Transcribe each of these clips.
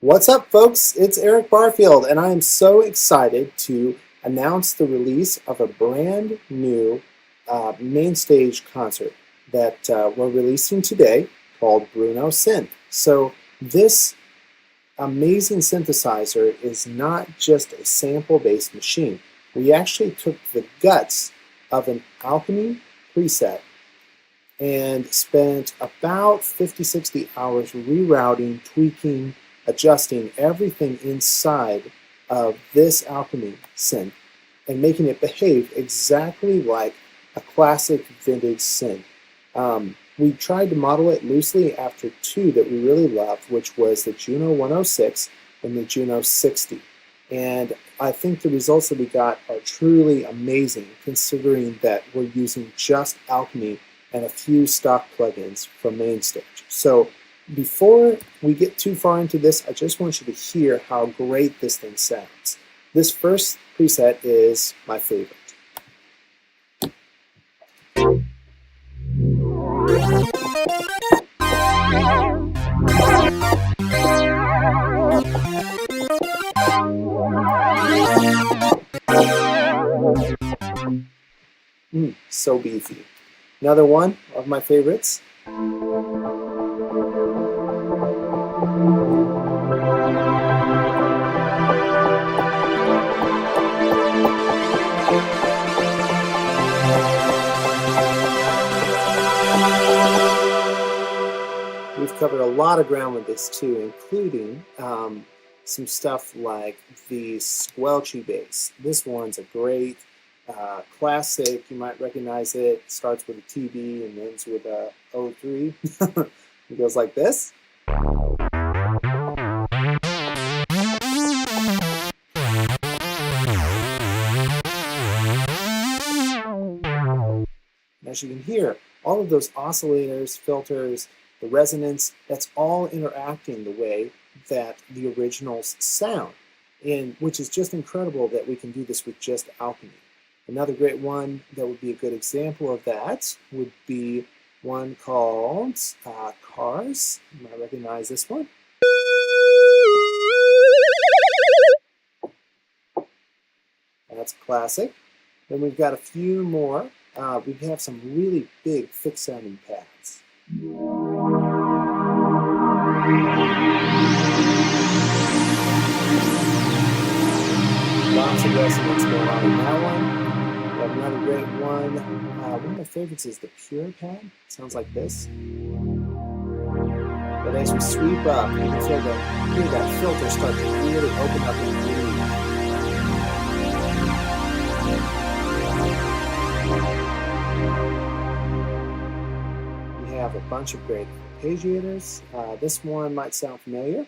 What's up, folks? It's Eric Barfield, and I am so excited to announce the release of a brand new main stage concert that we're releasing today called Bruno Synth. So this amazing synthesizer is not just a sample-based machine. We actually took the guts of an Alchemy preset and spent about 50-60 hours rerouting, tweaking, adjusting everything inside of this Alchemy synth and making it behave exactly like a classic vintage synth. We tried to model it loosely after two that we really loved, which was the Juno 106 and the Juno 60. And I think the results that we got are truly amazing, considering that we're using just Alchemy and a few stock plugins from Mainstage. So before we get too far into this, I just want you to hear how great this thing sounds. This first preset is my favorite. So beefy. Another one of my favorites. We've covered a lot of ground with this too, including some stuff like the squelchy bass. This one's a great classic. You might recognize it. It starts with a TB and ends with a 03. It goes like this. As you can hear, all of those oscillators, filters, the resonance, that's all interacting the way that the originals sound, and which is just incredible that we can do this with just Alchemy. Another great one that would be a good example of that would be one called Cars. You might recognize this one. That's classic. Then we've got a few more. We have some really big, thick-sounding pads. Lots of resonance going on in that one. We have another great one. One of my favorites is the Pure pad. It sounds like this. But as we sweep up, you can feel that filter start to really open up and breathe. We have a bunch of great arpeggiators. This one might sound familiar.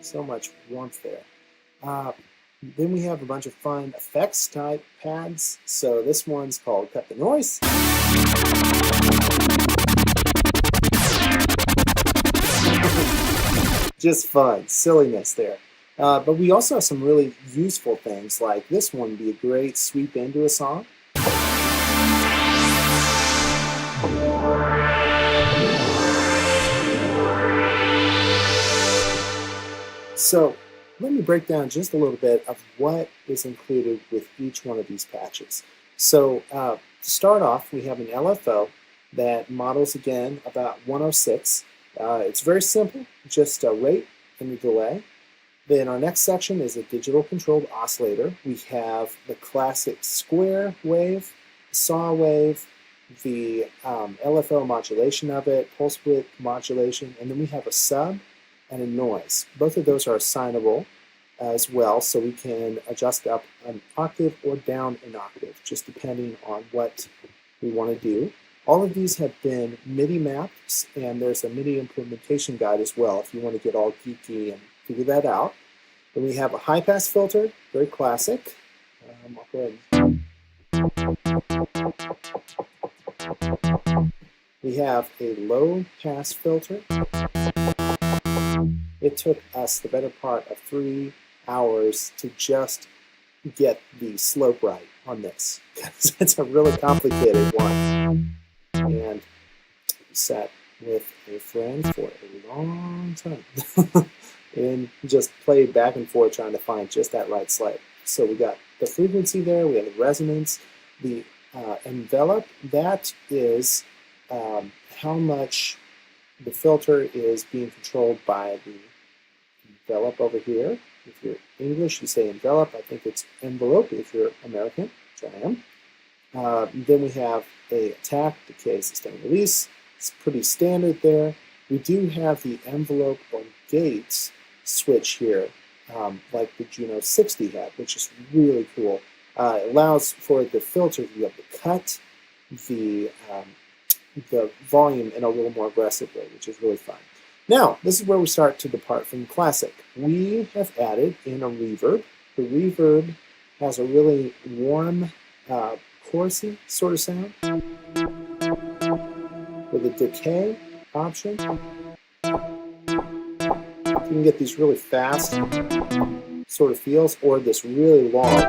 So much warmth there. Then we have a bunch of fun effects type pads. So this one's called Cut the Noise. Just fun, silliness there. But we also have some really useful things, like this one would be a great sweep into a song. So let me break down just a little bit of what is included with each one of these patches. So to start off, we have an LFO that models again about 106. It's very simple, just a rate and a delay. Then our next section is a digital controlled oscillator. We have the classic square wave, saw wave, the LFO modulation of it, pulse width modulation, and then we have a sub and a noise. Both of those are assignable as well, so we can adjust up an octave or down an octave, just depending on what we want to do. All of these have been MIDI maps, and there's a MIDI implementation guide as well if you want to get all geeky and figure that out. Then we have a high-pass filter, very classic. I'll go ahead. We have a low-pass filter. it took us the better part of 3 hours to just get the slope right on this, because it's a really complicated one. And sat with a friend for a long time and just played back and forth trying to find just that right slope. So we got the frequency there, we have the resonance, the envelope, that is how much the filter is being controlled by the envelope over here. If you're English, you say envelope. I think it's envelope if you're American, which I am. Then we have a attack, decay, sustain, release. It's pretty standard there. We do have the envelope or gates switch here, like the Juno 60 had, which is really cool. It allows for the filter to be able to cut the volume in a little more aggressive way, which is really fun. Now, this is where we start to depart from classic. We have added in a reverb. The reverb has a really warm, chorusy sort of sound with a decay option. You can get these really fast sort of feels, or this really long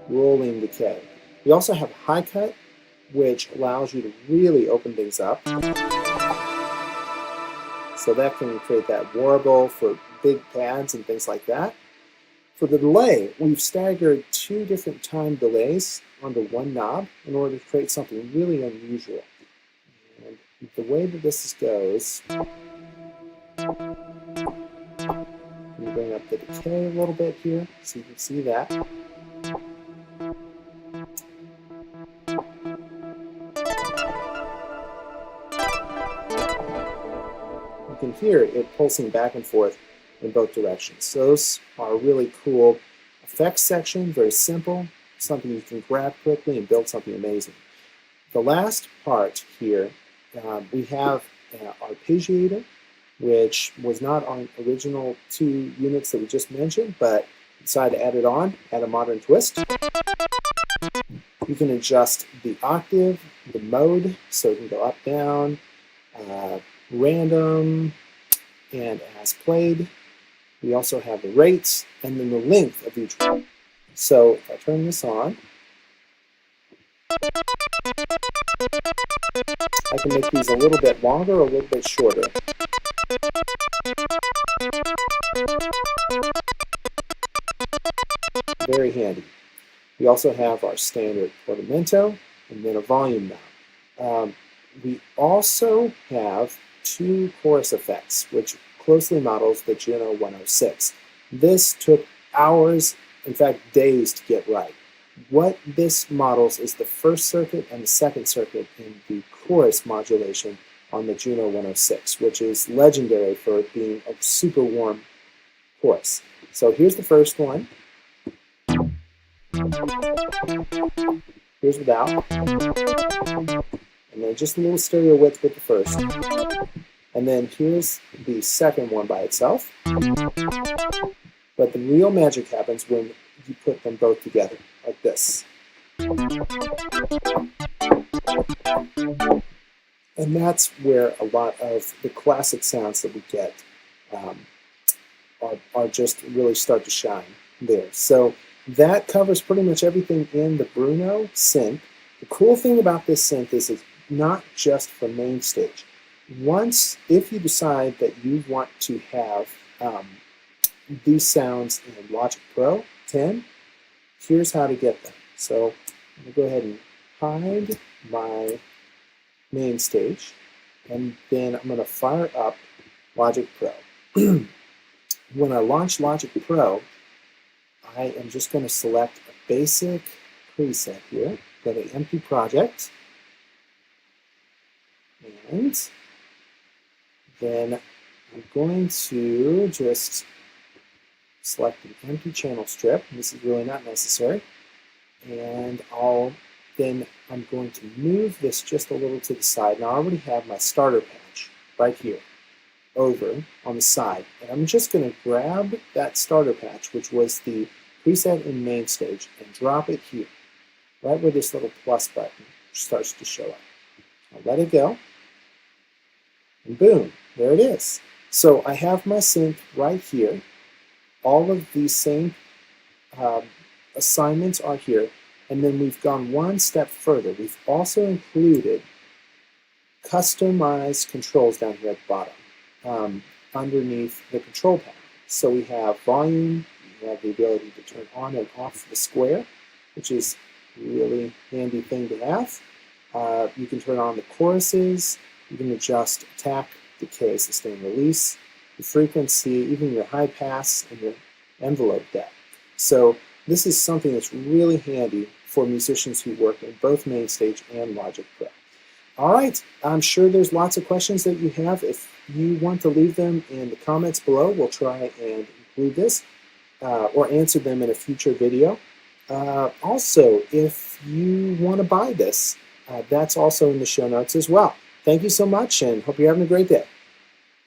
rolling decay. We also have high cut, which allows you to really open things up. So that can create that warble for big pads and things like that. For the delay, we've staggered 2 different time delays onto one knob in order to create something really unusual. And the way that this goes, let me bring up the decay a little bit here so you can see that. You can hear it pulsing back and forth in both directions. Those are really cool effects section, very simple, something you can grab quickly and build something amazing. The last part here, we have arpeggiator, which was not on original 2 units that we just mentioned, but decided to add it on, add a modern twist. You can adjust the octave, the mode, so it can go up, down, random, and as played. We also have the rates and then the length of each one. So if I turn this on, I can make these a little bit longer or a little bit shorter. Very handy. We also have our standard portamento and then a volume knob. We also have 2 chorus effects, which closely models the Juno 106. This took hours, in fact days, to get right. What this models is the first circuit and the second circuit in the chorus modulation on the Juno 106, which is legendary for being a super warm chorus. So here's the first one. Here's without. And then just a little stereo width with the first. And then here's the second one by itself. But the real magic happens when you put them both together, like this. And that's where a lot of the classic sounds that we get are just really start to shine there. So that covers pretty much everything in the Bruno synth. The cool thing about this synth is it's not just for main stage. If you decide that you want to have these sounds in Logic Pro 10, here's how to get them. So I'm going to go ahead and hide my main stage, and then I'm going to fire up Logic Pro. When I launch Logic Pro, I am just going to select a basic preset here, go to Empty Project, and then I'm going to just select an empty channel strip. This is really not necessary. And I'm going to move this just a little to the side. Now I already have my starter patch right here over on the side. And I'm just going to grab that starter patch, which was the preset in main stage, and drop it here, right where this little plus button starts to show up. I'll let it go. And boom, there it is. So I have my synth right here. All of these same assignments are here. And then we've gone one step further. We've also included customized controls down here at the bottom underneath the control panel. So we have volume, we have the ability to turn on and off the square, which is a really handy thing to have. You can turn on the choruses, you can adjust attack, decay, sustain, release, the frequency, even your high pass and your envelope depth. So this is something that's really handy for musicians who work in both MainStage and Logic Pro. All right, I'm sure there's lots of questions that you have. If you want to leave them in the comments below, we'll try and include this or answer them in a future video. Also, if you want to buy this, that's also in the show notes as well. Thank you so much, and hope you're having a great day.